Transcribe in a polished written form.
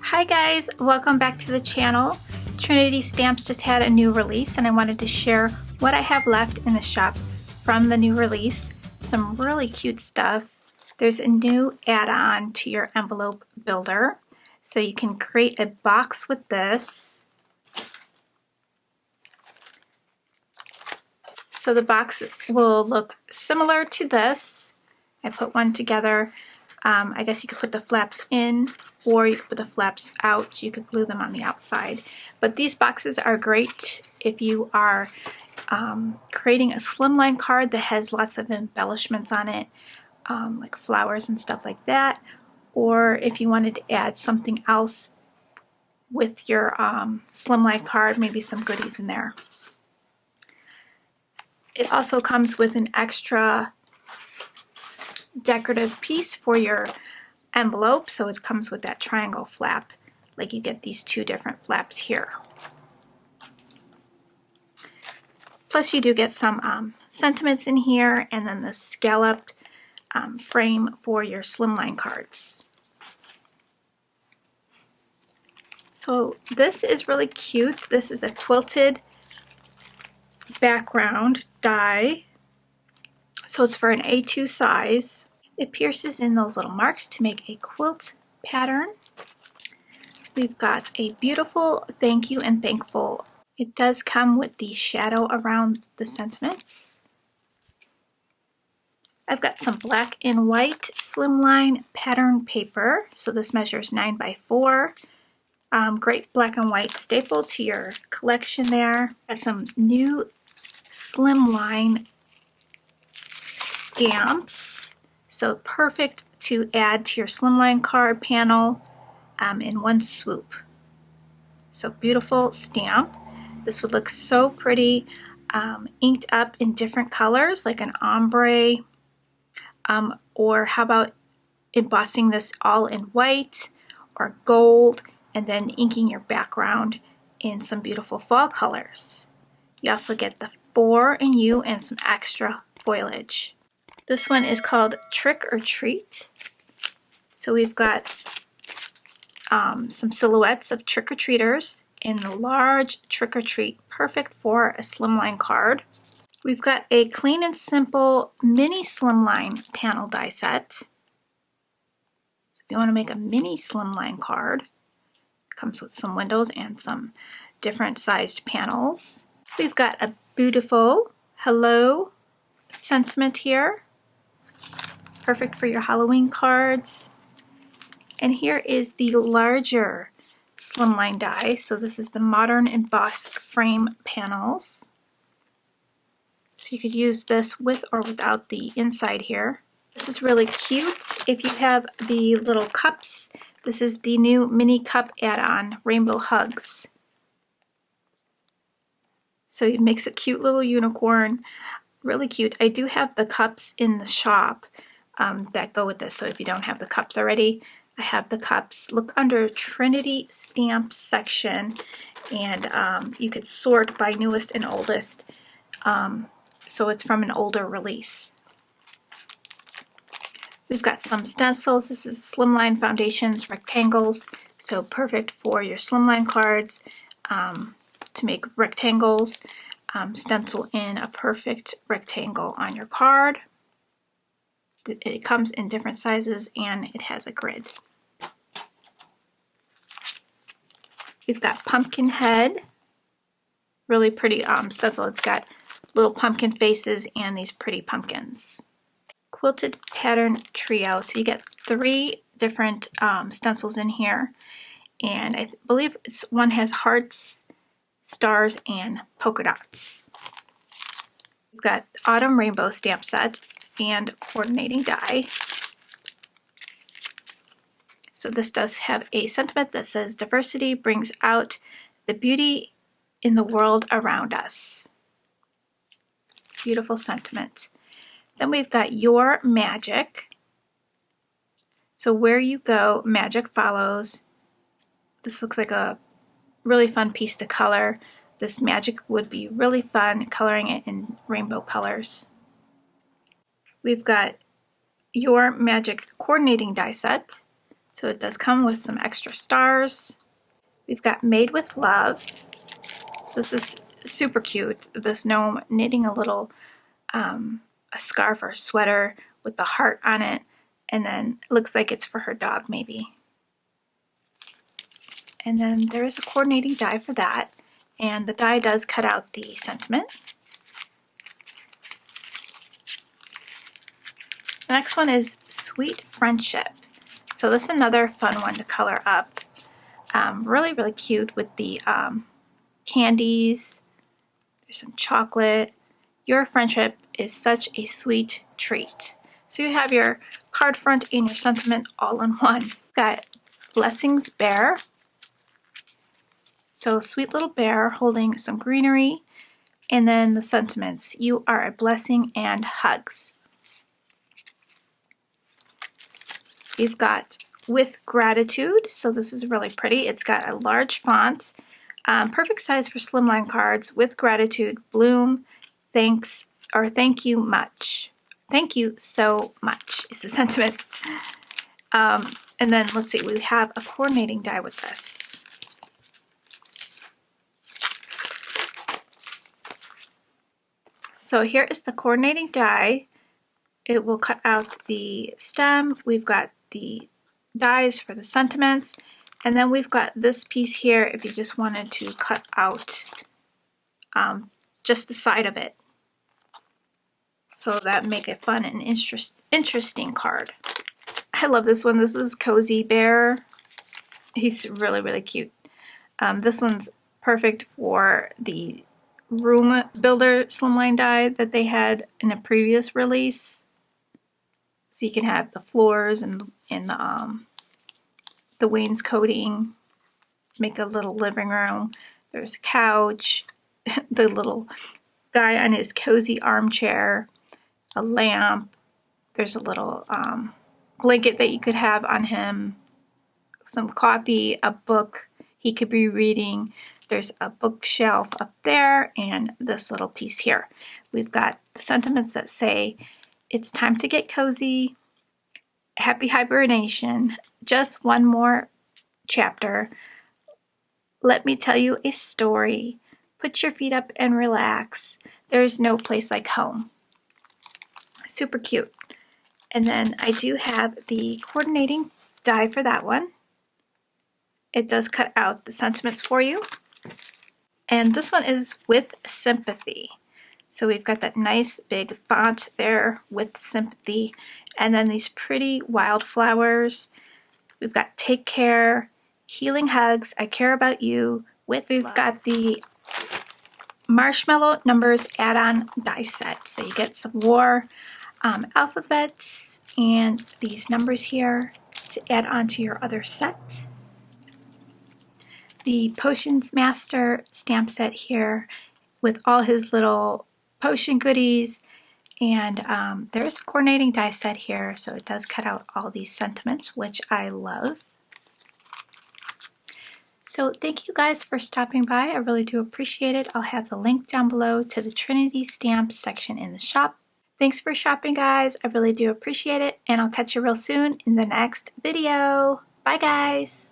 Hi guys, welcome back to the channel. Trinity Stamps just had a new release and I wanted to share what I have left in the shop from the new release. Some really cute stuff. There's a new add-on to your envelope builder. So you can create a box with this. So the box will look similar to this. I put one together. I guess you could put the flaps in or you could put the flaps out. You could glue them on the outside. But these boxes are great if you are creating a slimline card that has lots of embellishments on it, like flowers and stuff like that. Or if you wanted to add something else with your slimline card, maybe some goodies in there. It also comes with an extra decorative piece for your envelope, so it comes with that triangle flap, like you get these two different flaps here. Plus you do get some sentiments in here, and then the scalloped frame for your slimline cards. So this is really cute. This is a quilted background die. So it's for an A2 size. It pierces in those little marks to make a quilt pattern. We've got a beautiful thank you and thankful. It does come with the shadow around the sentiments. I've got some black and white slimline pattern paper. So this measures 9 by 4. Great black and white staple to your collection there. Got some new slimline stamps, so perfect to add to your slimline card panel in one swoop. So beautiful stamp. This would look so pretty inked up in different colors, like an ombre, or how about embossing this all in white or gold and then inking your background in some beautiful fall colors. You also get the for and you and some extra foliage. This one is called Trick or Treat. So we've got some silhouettes of trick-or-treaters in the large Trick or Treat, perfect for a slimline card. We've got a clean and simple mini slimline panel die set. So if you want to make a mini slimline card, it comes with some windows and some different sized panels. We've got a beautiful hello sentiment here. Perfect for your Halloween cards. And here is the larger slimline die. So this is the modern embossed frame panels. So you could use this with or without the inside here. This is really cute if you have the little cups. This is the new mini cup add-on, Rainbow Hugs. So it makes a cute little unicorn. Really cute. I do have the cups in the shop that go with this, so if you don't have the cups already, I have the cups. Look under Trinity Stamps section, and you could sort by newest and oldest, so it's from an older release. We've got some stencils. This is slimline foundations, rectangles, so perfect for your slimline cards to make rectangles. Stencil in a perfect rectangle on your card. It comes in different sizes and it has a grid. We've got pumpkin head, really pretty stencil. It's got little pumpkin faces and these pretty pumpkins. Quilted pattern trio, so you get 3 different stencils in here, and I believe one has hearts, stars, and polka dots. We've got autumn rainbow stamp set and coordinating die. So this does have a sentiment that says diversity brings out the beauty in the world around us. Beautiful sentiment. Then we've got your magic. So where you go, magic follows. This looks like a really fun piece to color. This magic would be really fun coloring it in rainbow colors. We've got your magic coordinating die set. So it does come with some extra stars. We've got Made with Love. This is super cute. This gnome knitting a little a scarf or a sweater with the heart on it, and then it looks like it's for her dog maybe. And then there is a coordinating die for that, and the die does cut out the sentiment. The next one is Sweet Friendship. So this is another fun one to color up. Really, really cute with the candies. There's some chocolate. Your friendship is such a sweet treat. So you have your card front and your sentiment all in one. Got Blessings Bear. So sweet little bear holding some greenery. And then the sentiments. You are a blessing and hugs. You've got With Gratitude. So this is really pretty. It's got a large font. Perfect size for slimline cards. With Gratitude, Bloom, thanks, or thank you much. Thank you so much is the sentiment. And then let's see, we have a coordinating die with this. So here is the coordinating die. It will cut out the stem. We've got the dies for the sentiments. And then we've got this piece here if you just wanted to cut out just the side of it. So that make it fun and interesting card. I love this one. This is Cozy Bear. He's really, really cute. This one's perfect for the Room Builder slimline die that they had in a previous release. So you can have the floors and the wainscoting, make a little living room. There's a couch, the little guy on his cozy armchair, a lamp. There's a little blanket that you could have on him, some coffee, a book he could be reading. There's a bookshelf up there and this little piece here. We've got the sentiments that say, it's time to get cozy, happy hibernation, just one more chapter, let me tell you a story, put your feet up and relax, there's no place like home. Super cute. And then I do have the coordinating die for that one. It does cut out the sentiments for you. And this one is With Sympathy. So we've got that nice big font there, With Sympathy. And then these pretty wildflowers. We've got Take Care, Healing Hugs, I Care About You. We've got the Marshmallow Numbers add-on die set. So you get some war alphabets and these numbers here to add on to your other set. The Potions Master stamp set here with all his little potion goodies, and there's a coordinating die set here, so it does cut out all these sentiments, which I love. So thank you guys for stopping by. I really do appreciate it. I'll have the link down below to the Trinity stamps section in the shop. Thanks for shopping, guys. I really do appreciate it, and I'll catch you real soon in the next video. Bye, guys.